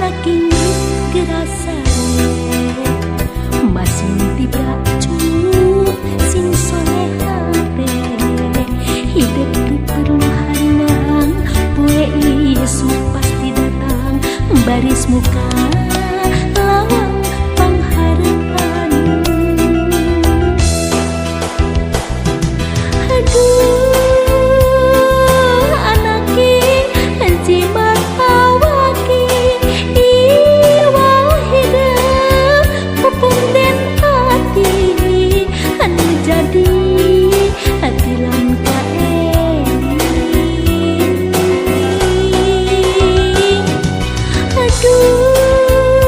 lagi gerasa masih tiba cukup sing soleh hati hidup di perumahan poe isu pasti datang baris muka lawang pengharapan. Aduh anaki henti matawaki iwal hidup pependen hati anu jadi hati langka aduh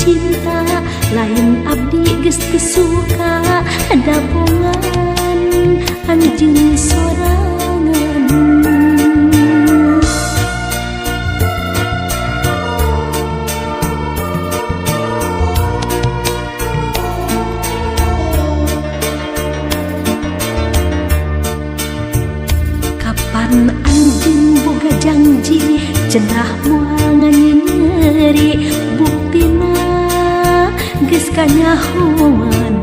cinta lain abdi geus teu suka dabongan anjeun sorangan. Kapan anjeun boga janji cenah moal nganyeri buktina geus kanyahoan.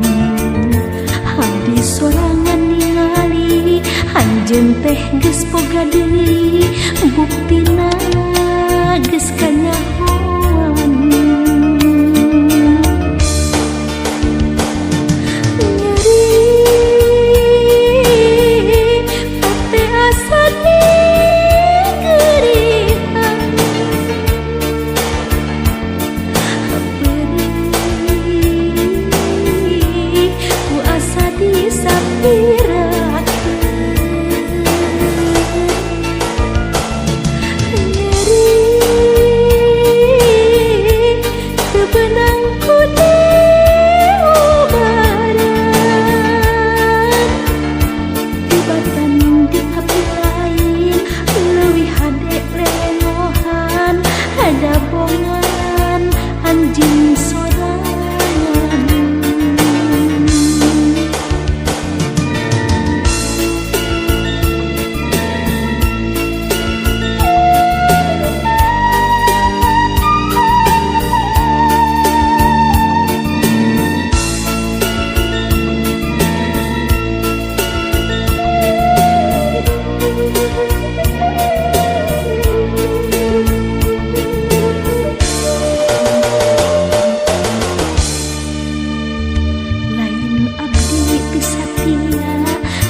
Abdi sorangan ningali anjeun teh geus boga deui buktina geus kanyahoan.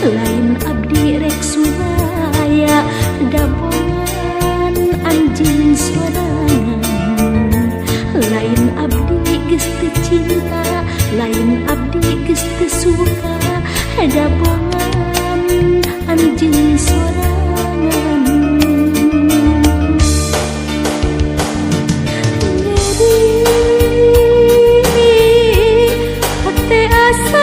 Lain abdi rek suraya dabongan anjeun sorangan. Lain abdi geus teu cinta lain abdi geus teu suka dabongan anjeun sorangan. Hate asa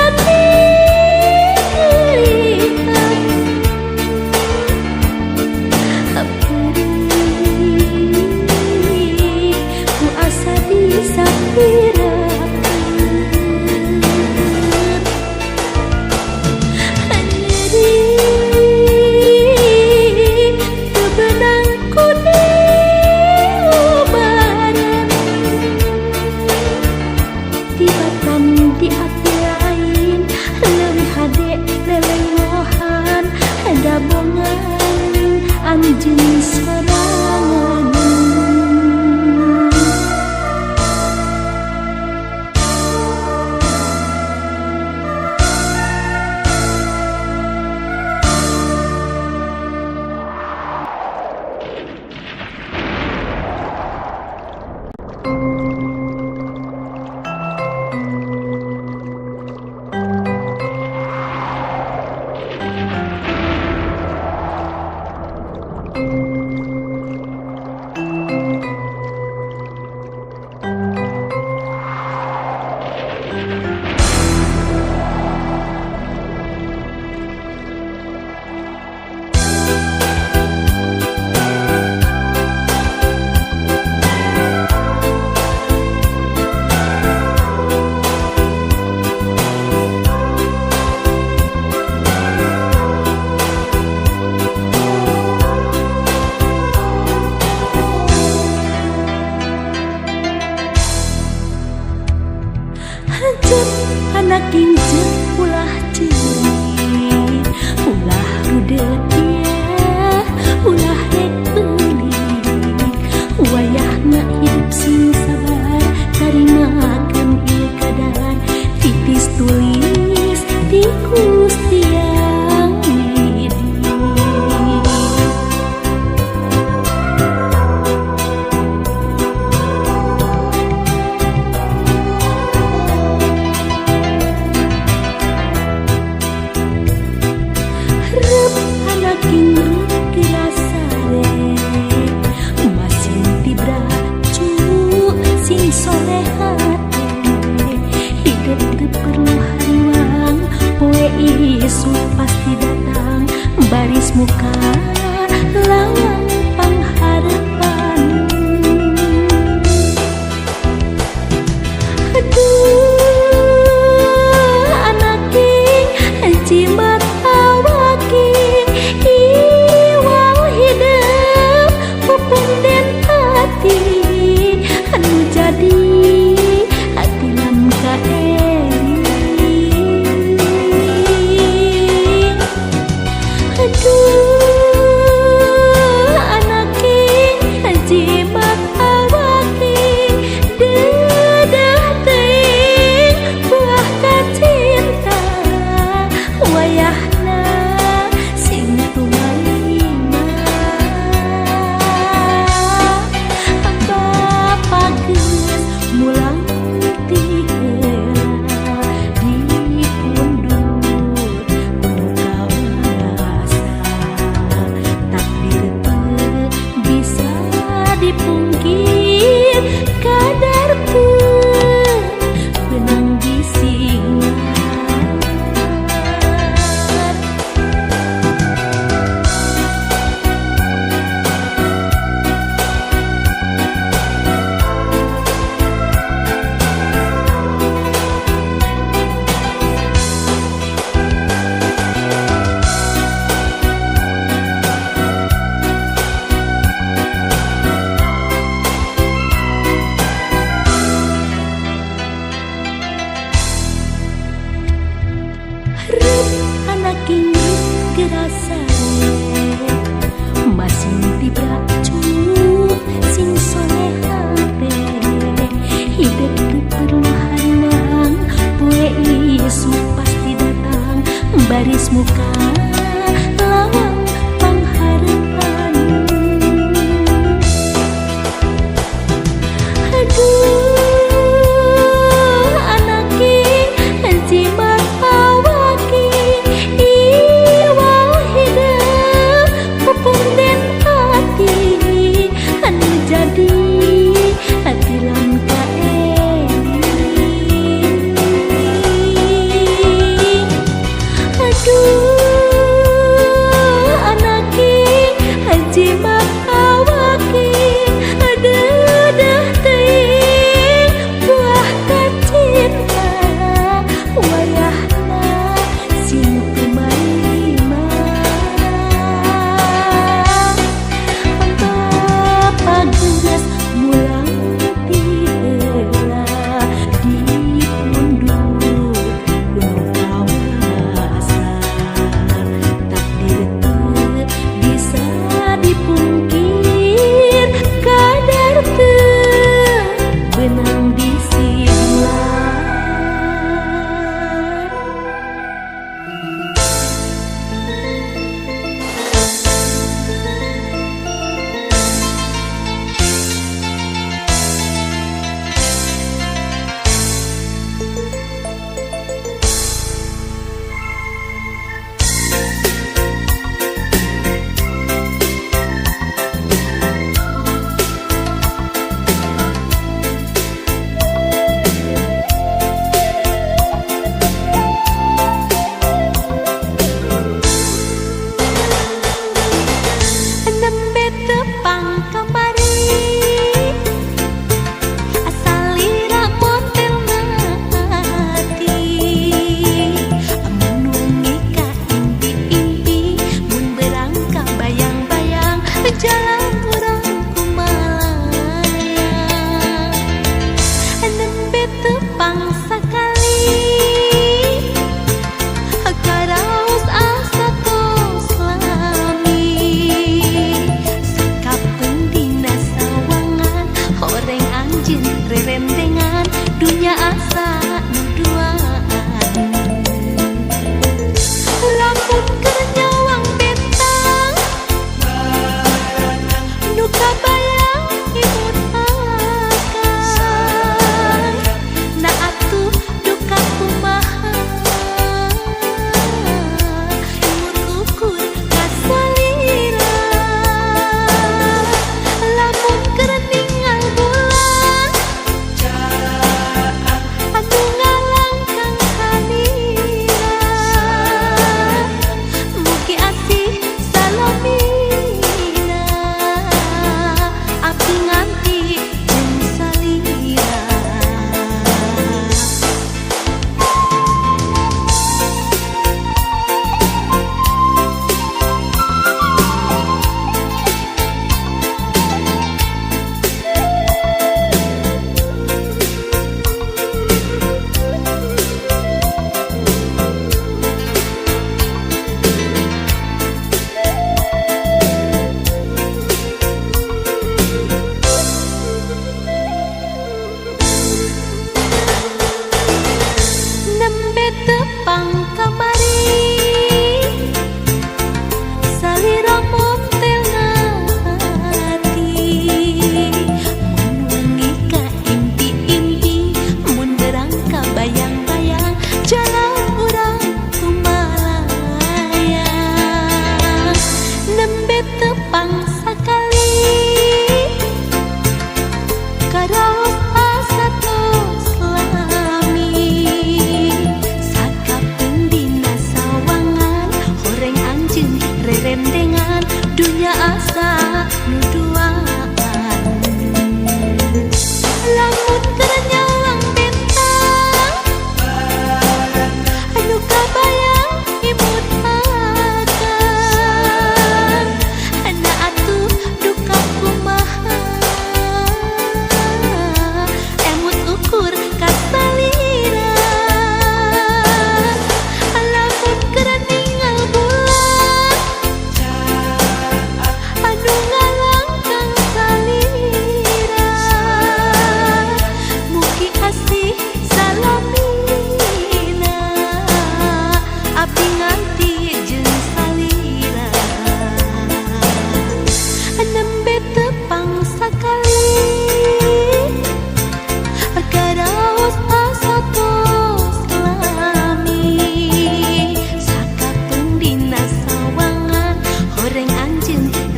di api lain leuwih hade lelengohan dabongan anjeun sorangan.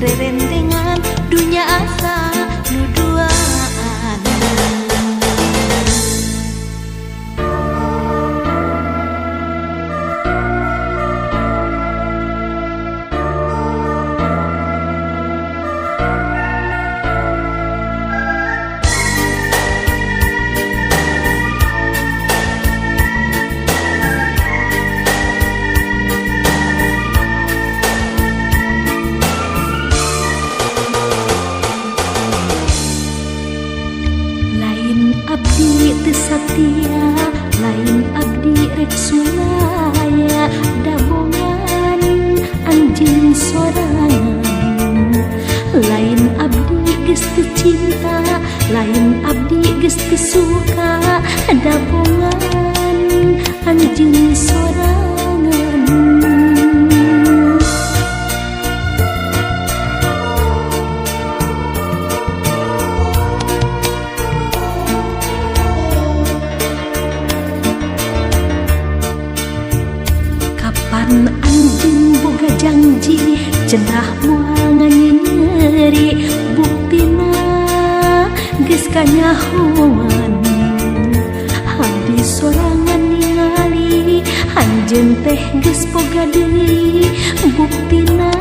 rerendengan dunia asa nuduaan. Abdi tesatia, lain abdi rek sulaya, dabongan anjeun sorangan. Lain abdi geus teu cinta, lain abdi geus teu suka, dabongan anjeun sorangan. Anjing boga janji cenah moal nganyeri, buktina geus kanyahoan. Abdi sorangan ningali anjeun teh geus boga deui, buktina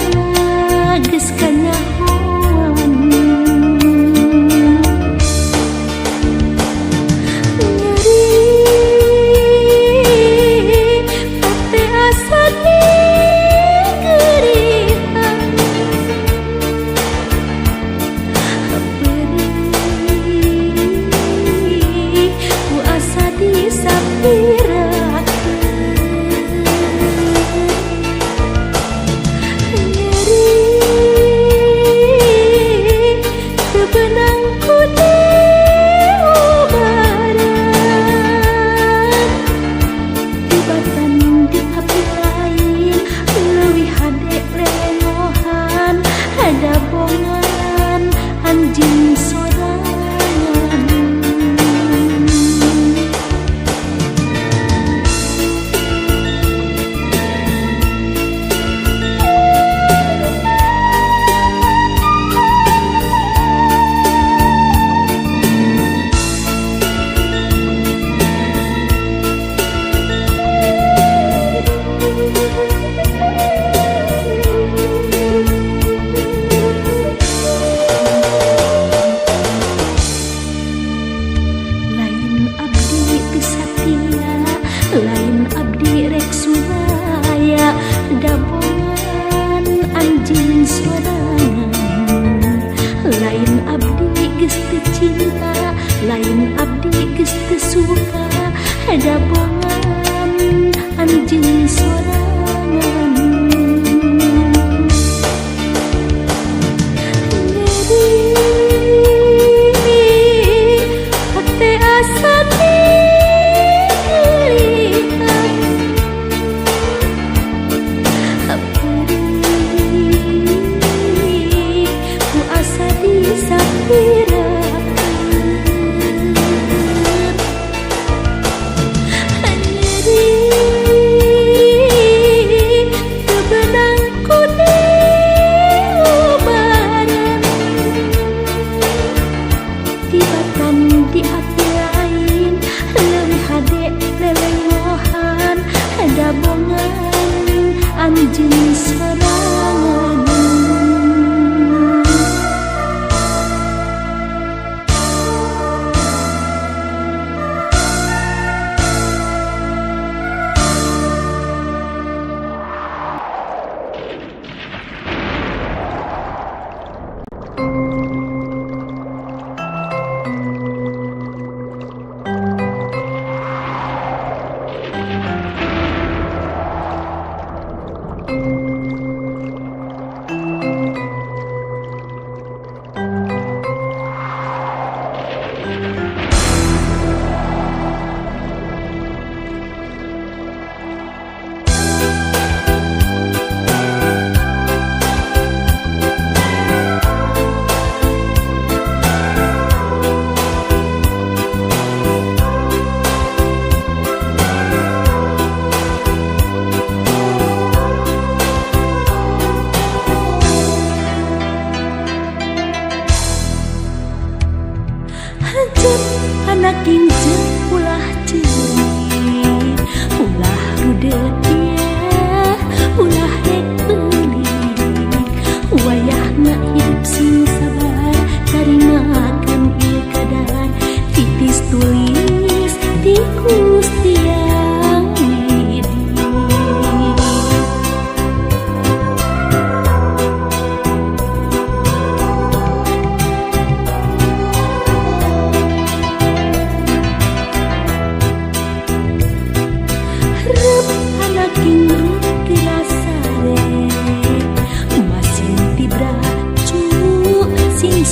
geus kanyahoan.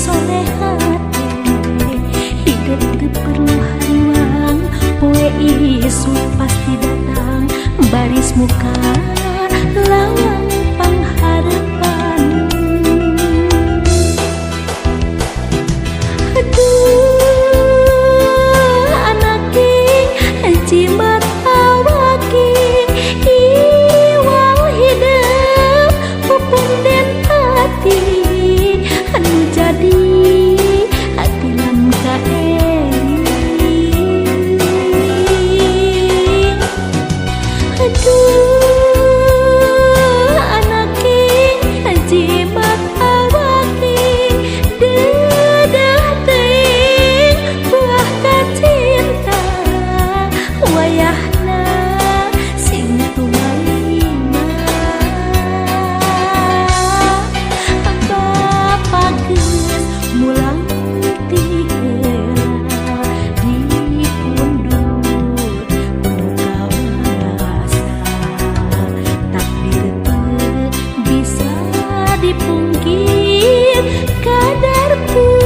soleha teh hidup teu perlu haruang poe isu pasti datang baris muka lawang pangharapan. Aduh anak king jimat awaki iwal hidup pupung den hati anu jadi hati lam kaering. Aduh anak king jimat awaki dedah teuing buah kacinta wayahna sing tumaima Bapa geus mulang ti heula di pundur kawasa takdir teu bisa dipungkir kadar teu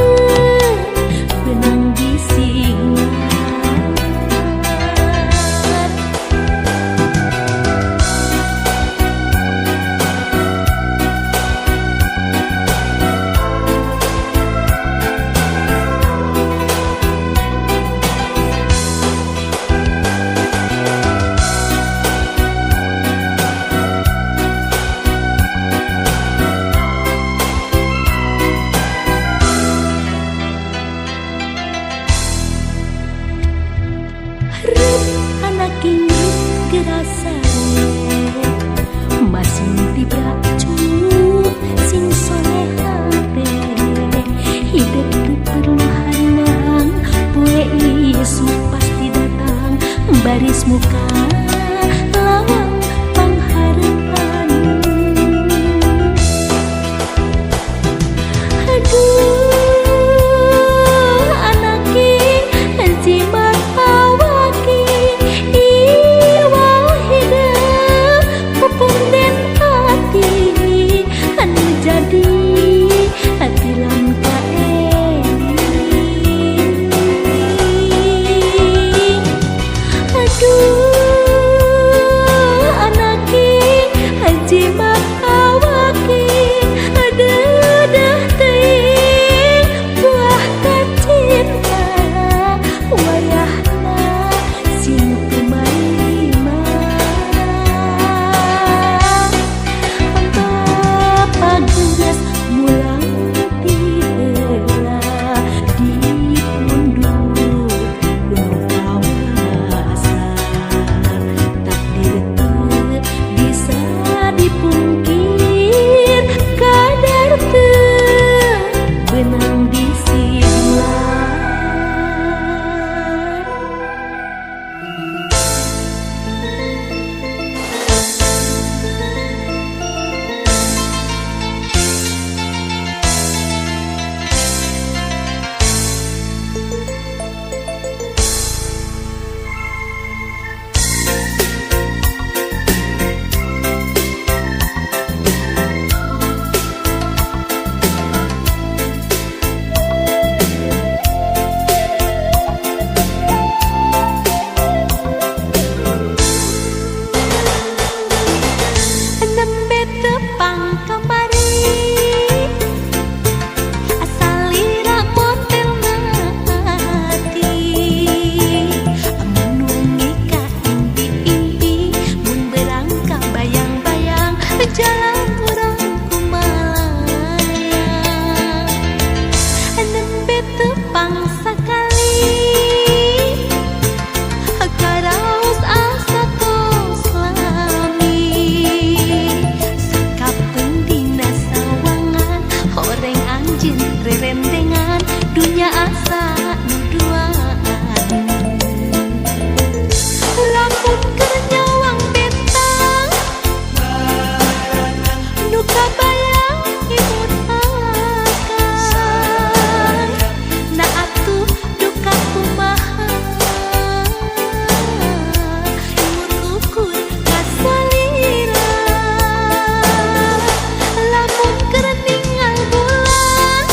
benang bisingan. Anak ini gerasa masih tibra cukup sing soleha teh hidup teu perlu haruang poe isu pasti datang baris muka lawang pangharapan. Aduh anak king jimat awaki iwal hidup pupung den hati anu jadi hati lam kaering. Aduh anak king jimat awaki dedah teuing buah kacinta wayahna sing tumaima. Bapa geus mulang ti heula di pundur kawasa takdir teu bisa dipungkir kadar teu benang bisingan. Nembe tepang kamari asalira motel hati menungi ka impi-impi mun berangka bayang-bayang jalan urang kumalaya. Nembe tepang sakali karaos asa tos lami sakapeung dina sawangan horeng anjeun rerendengan dunya asa nu duaan. Lamun keur nyawang betang nu kabayang imut akan na atuh duka kumaha imut ukur kasalira. Lamun keur ningal bulan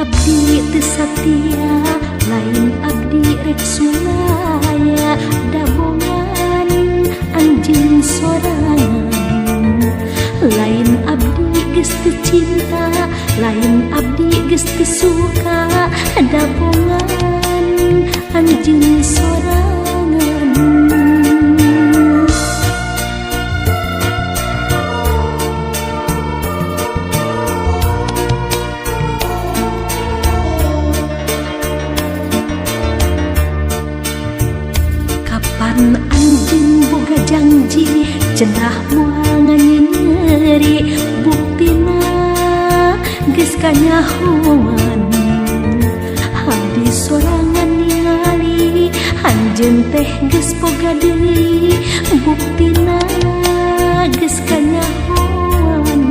abdi teu satia, lain abdi rek sulaya, dabongan anjeun sorangan. Lain abdi geus teu cinta, lain abdi geus teu suka, dabongan anjeun sorangan. Kapan anjeun boga janji cenah moal nganyeri, buktina geus kanyahoan. Abdi sorangan ningali anjeun teh geus boga deui, buktina geus kanyahoan.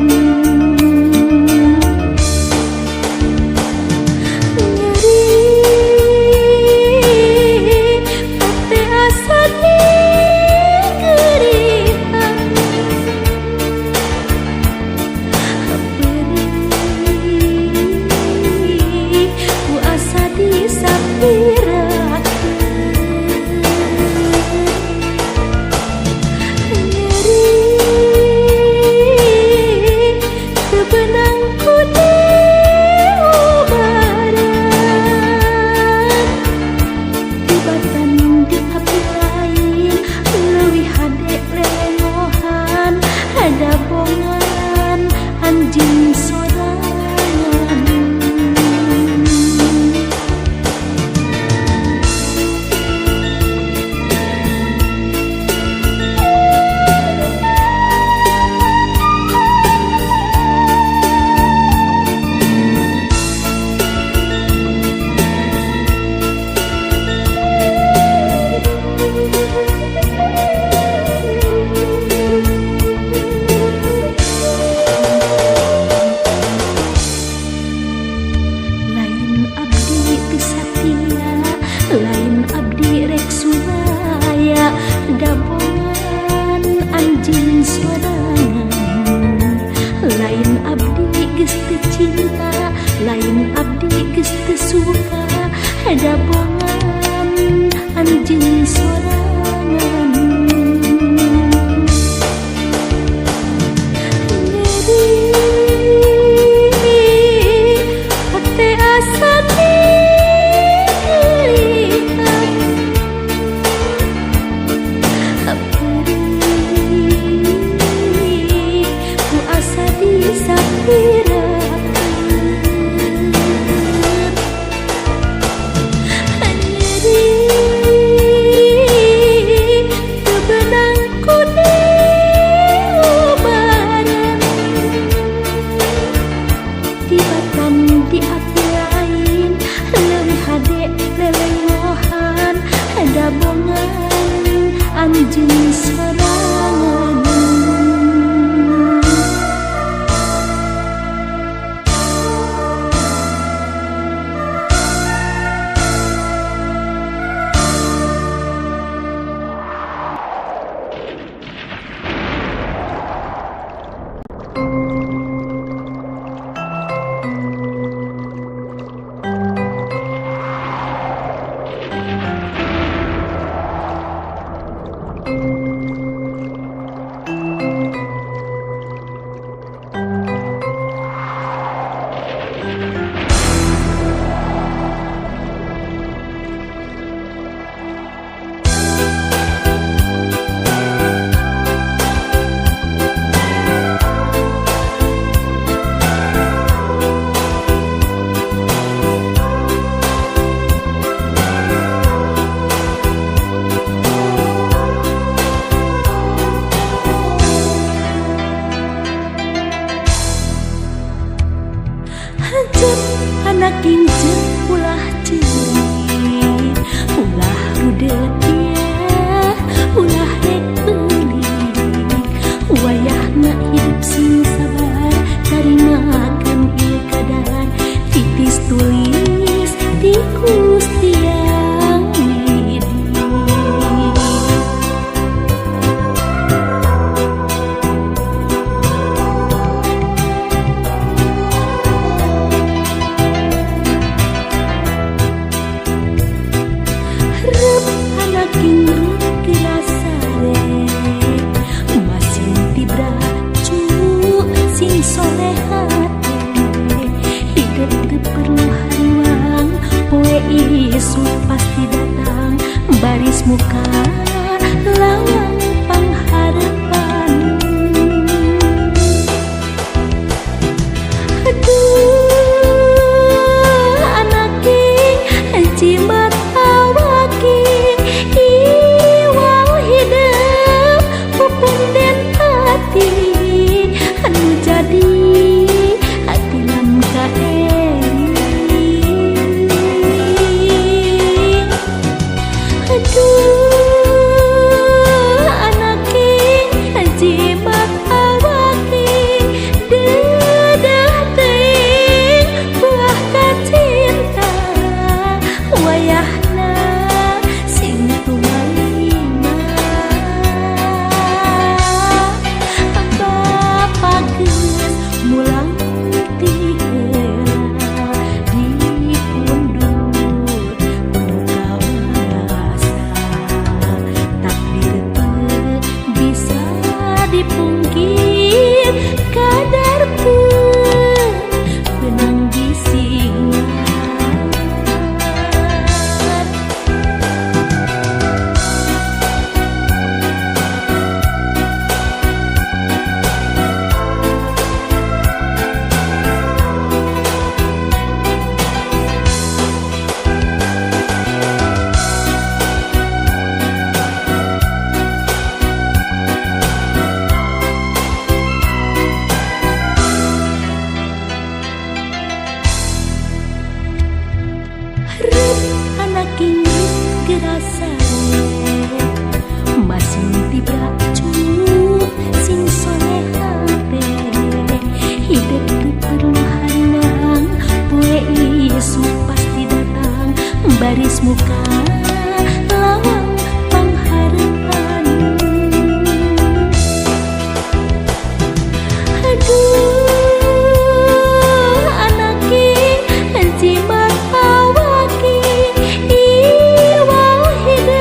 Lain abdi rek sulaya, dabongan anjeun sorangan. Lain abdi geus teu cinta, lain abdi geus teu suka, dabongan anjeun sorangan. Hate asa anjeun sorangan. Anak kinceuk ulah ceurik, ulah rudet dia, ulah rek beulik. Wayahna hidup sing sabar, tarimakeun ieu keadaan, titis tulis ti Gusti Yang Widi. teu perlu haruang, poe isu pasti datang, baris muka lawang pangharapan. Aduh anaki jimat awaki, iwal hidup pupung den hati, anu jadi hati lam kaeri. Aduh anaki jimat awaki, dedah teuing buah kacinta, wayahna sing tumalima. Bapa geus mulang ti heula di pundut kawasa, takdir teu bisa dipungkir, kadar pun benang bisingan. Rep anak inggris gerasa masing tibra cup sing soleha teh, hidup teu perlu haruang, poe isu pasti datang, baris muka lawang pangharapan. Aduh anaki jimat awaki, iwal hidup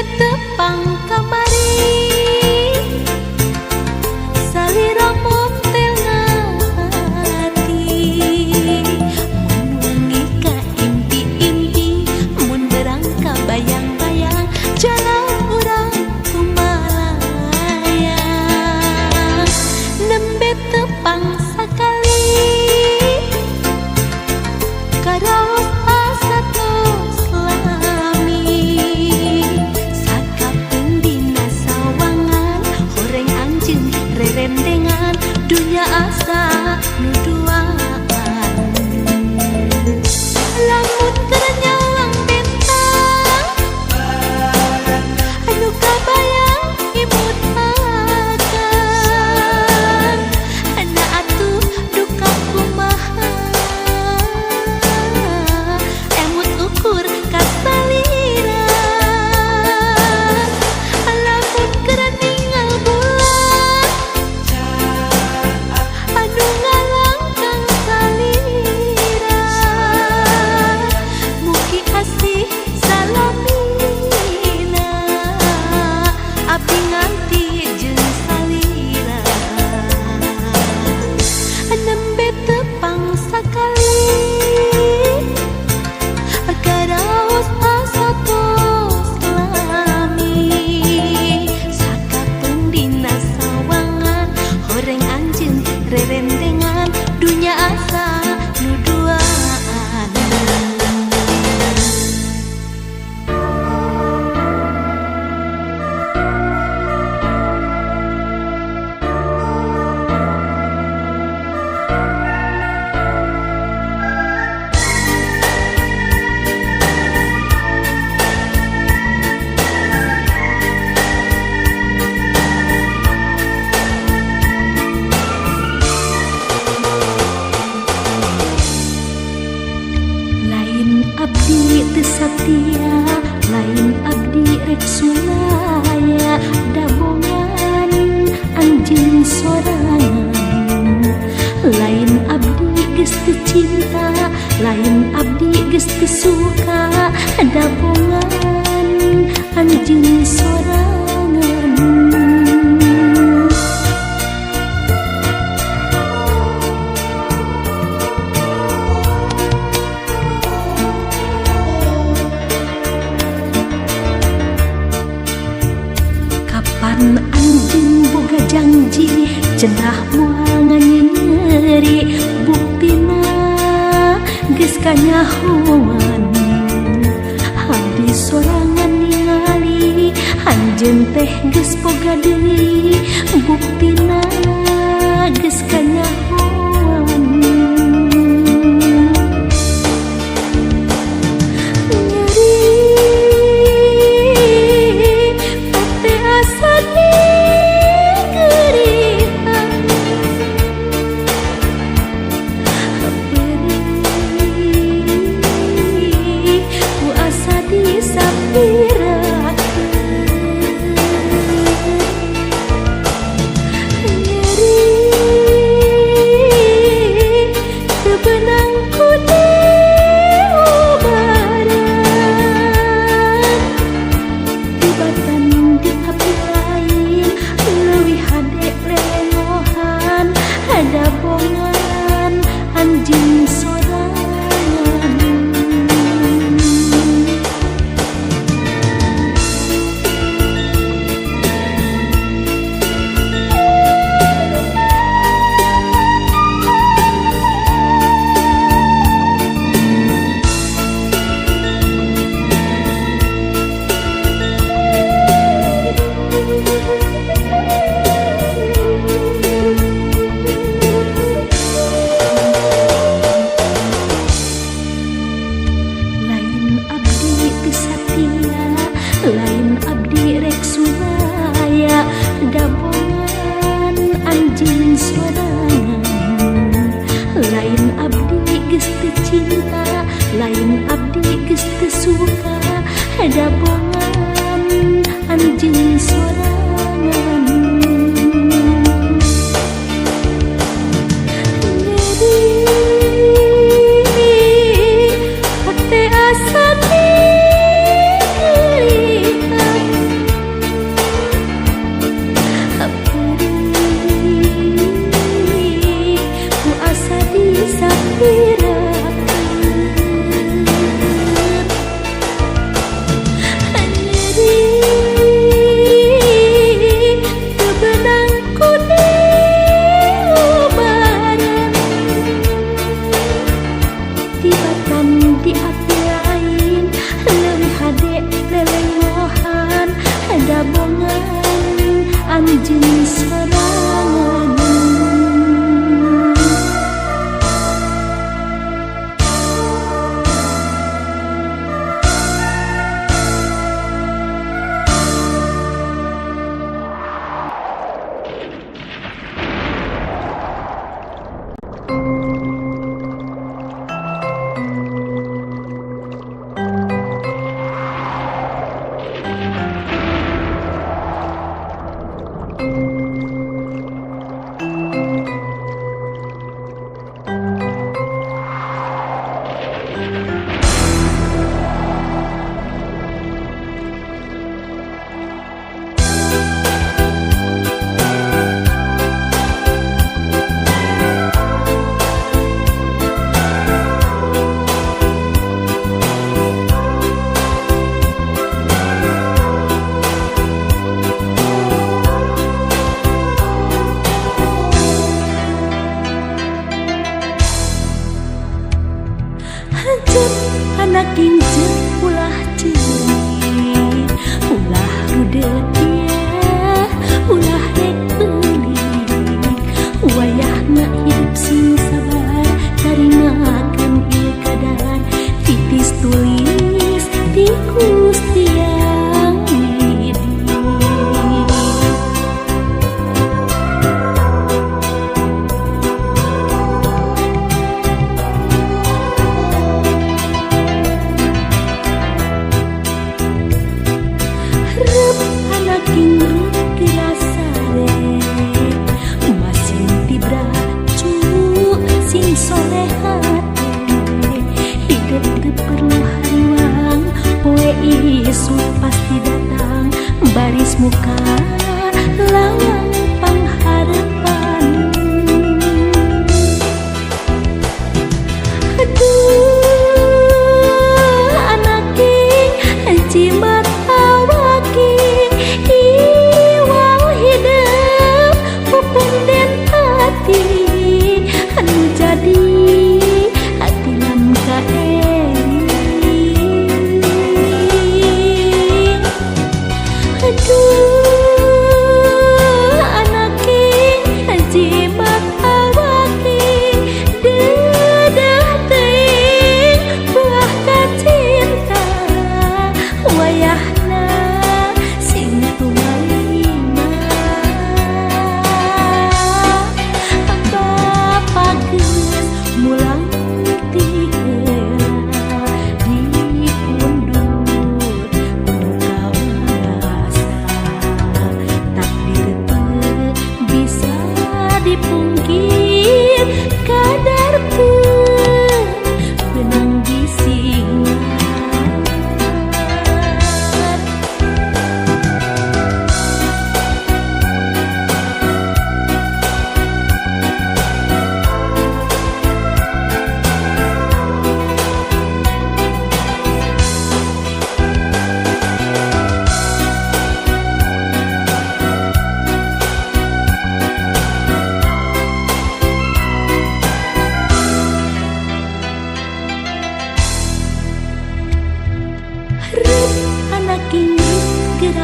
tepang kamari salira montel ngati mun wengi ka impi-impi mun berangka bayang-bayang jalan urang kumalaya nembe tepang sakali karaos asa tos lami sakapeung dina sawangan horeng anjeun rerendengan dunya asa nu duaan lamun keur nyawang bentang anu kabayang imut akan ana atuh duka kumaha emut ukur kasalira lamun keur ningal bulan anu ngalangkang salira mugi asih salamina abdi nganti jeung salira nembe tepang sakali karaos asa tos lami sakapeung dina sawangan horeng anjeun rerendengan dunya asa nu duaan lain abdi teu satia lain abdi rek sulaya dabongan anjeun sorangan lain abdi geus teu cinta lain abdi geus teu suka dabongan anjeun sorangan kapan anjeun boga janji cenah moal nganyeri buktina geus kanyahoan abdi sorangan ningali anjeun teh geus boga deui buktina geus kanyahoan lain abdi rek sulaya dabongan anjeun sorangan lain abdi geus teu cinta lain abdi geus teu suka dabongan anjeun sorangan hate asa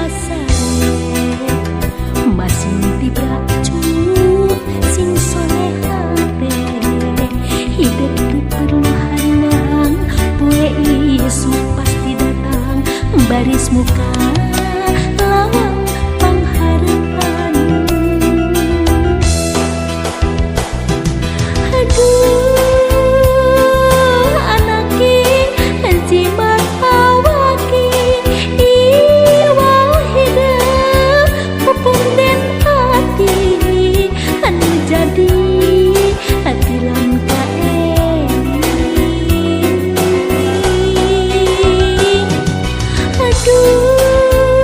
pasare masing tibra cu sing solehate hidup di perumahan poe isu pasti datang baris muka lawang pengharapan. Aduh anaki jimat awaki iwal hidup pupung den hati jadi hati langka aduh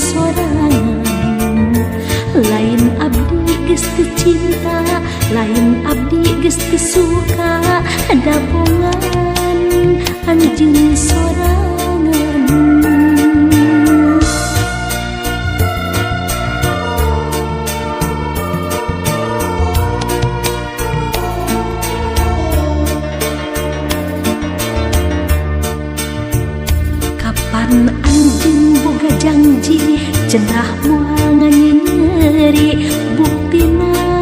sorangan. Lain abdi geus teu cinta, lain abdi geus teu suka, dapongan anjeun sorangan. Kapan anjeun boga janji cenah moal nganyeri